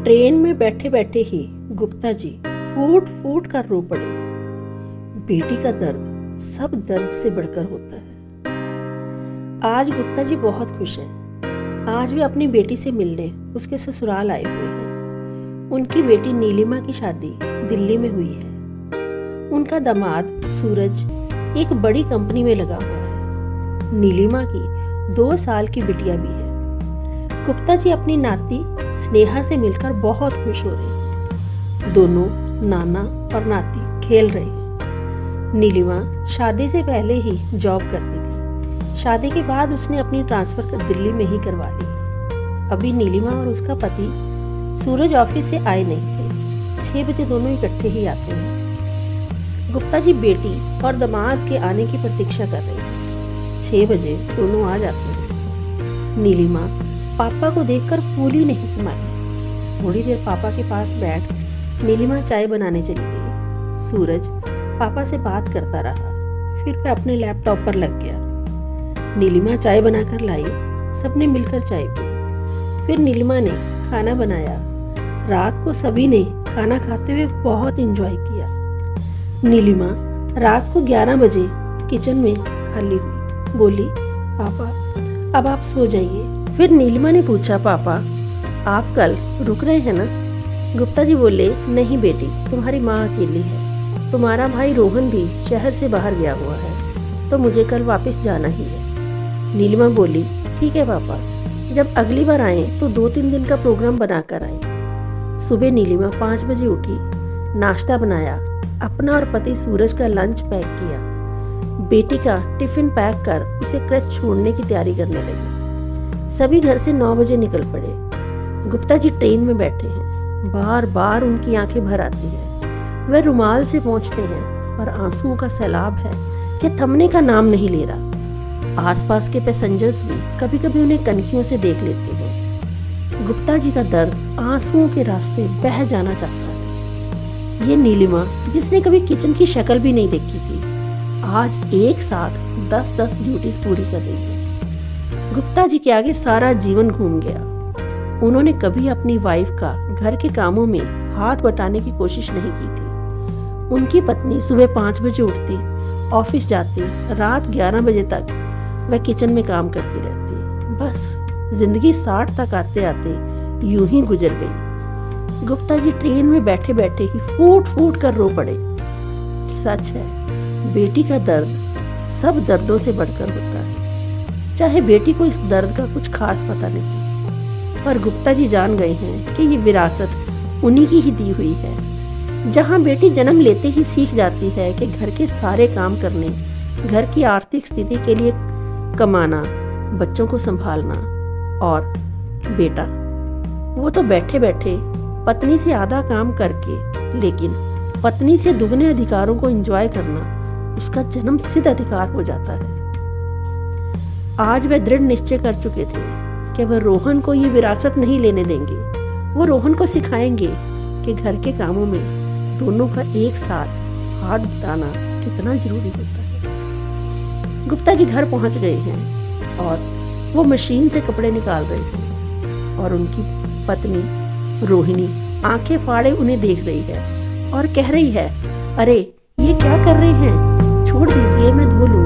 Train में बैठे बैठे ही गुप्ता जी फूट फूट कर रो पड़े। बेटी का दर्द सब दर्द से बढ़कर होता है। आज गुप्ता जी बहुत खुश हैं। आज वे अपनी बेटी से मिलने उसके ससुराल आए हुए हैं। उनकी बेटी नीलिमा की शादी दिल्ली में हुई है। उनका दामाद सूरज एक बड़ी कंपनी में लगा हुआ है। नीलिमा की 2 साल की बिटिया भी है। गुप्ता जी अपनी नाती स्नेहा से मिलकर बहुत खुश हो रहे हैं। दोनों नाना और नाती खेल रहे हैं। नीलिमा शादी से पहले ही जॉब करती थी। शादी के बाद उसने अपनी ट्रांसफर दिल्ली में ही करवा ली। अभी नीलिमा और उसका पति सूरज ऑफिस से आए नहीं थे। 6 बजे दोनों इकट्ठे ही आते हैं। गुप्ता जी बेटी और दामाद के आने की प्रतीक्षा कर रहे हैं। 6 बजे दोनों आ जाते हैं। नीलिमा पापा को देखकर फूली नहीं समाई। थोड़ी देर पापा के पास बैठ नीलिमा चाय बनाने चली गई। सूरज पापा से बात करता रहा। फिर वह अपने लैपटॉप पर लग गया। नीलिमा चाय बनाकर लाई। सबने मिलकर चाय पी। फिर नीलिमा ने खाना बनाया। रात को सभी ने खाना खाते हुए बहुत एंजॉय किया। नीलिमा रात को 11 बजे किचन में खाली हुई। बोली, पापा अब आप सो जाइए। फिर नीलिमा ने पूछा, पापा आप कल रुक रहे हैं ना? गुप्ता जी बोले, नहीं बेटी, तुम्हारी माँ अकेली है। तुम्हारा भाई रोहन भी शहर से बाहर गया हुआ है, तो मुझे कल वापस जाना ही है। नीलिमा बोली, ठीक है पापा, जब अगली बार आए तो 2-3 दिन का प्रोग्राम बनाकर आए। सुबह नीलिमा 5 बजे उठी, नाश्ता बनाया, अपना और पति सूरज का लंच पैक किया, बेटी का टिफिन पैक कर उसे क्रच छोड़ने की तैयारी करने लगी। सभी घर से 9 बजे निकल पड़े। गुप्ता जी ट्रेन में बैठे हैं। बार बार उनकी आंखें भर आती है। वह रुमाल से पोंछते हैं, पर आंसुओं का सैलाब है कि थमने का नाम नहीं ले रहा। आसपास के पैसेंजर्स भी कभी कभी उन्हें कनखियों से देख लेते हैं। गुप्ता जी का दर्द आंसुओं के रास्ते बह जाना चाहता है। ये नीलिमा, जिसने कभी किचन की शक्ल भी नहीं देखी थी, आज एक साथ 10-10 ड्यूटीज पूरी कर रही है। गुप्ता जी के आगे सारा जीवन घूम गया। उन्होंने कभी अपनी वाइफ का घर के कामों में हाथ बटाने की कोशिश नहीं की थी। उनकी पत्नी सुबह 5 बजे उठती, ऑफिस जाती, रात 11 बजे तक वह किचन में काम करती रहती। बस जिंदगी 60 तक आते आते यूं ही गुजर गई। गुप्ता जी ट्रेन में बैठे बैठे ही फूट फूट कर रो पड़े। सच है, बेटी का दर्द सब दर्दों से बढ़कर होता है। चाहे बेटी को इस दर्द का कुछ खास पता नहीं, पर गुप्ता जी जान गए हैं कि ये विरासत उन्हीं की ही दी हुई है। जहां बेटी जन्म लेते ही सीख जाती है कि घर के सारे काम करने, घर की आर्थिक स्थिति के लिए कमाना, बच्चों को संभालना, और बेटा वो तो बैठे बैठे पत्नी से आधा काम करके, लेकिन पत्नी से दुगने अधिकारों को एंजॉय करना उसका जन्म सिद्ध अधिकार हो जाता है। आज वह दृढ़ निश्चय कर चुके थे कि वह रोहन को ये विरासत नहीं लेने देंगे। वो रोहन को सिखाएंगे कि घर के कामों में दोनों का एक साथ हाथ बटाना कितना जरूरी होता है। गुप्ता जी घर पहुंच गए हैं और वो मशीन से कपड़े निकाल रहे हैं, और उनकी पत्नी रोहिणी आंखें फाड़े उन्हें देख रही है और कह रही है, अरे ये क्या कर रहे हैं, छोड़ दीजिए, मैं धो लूंगी।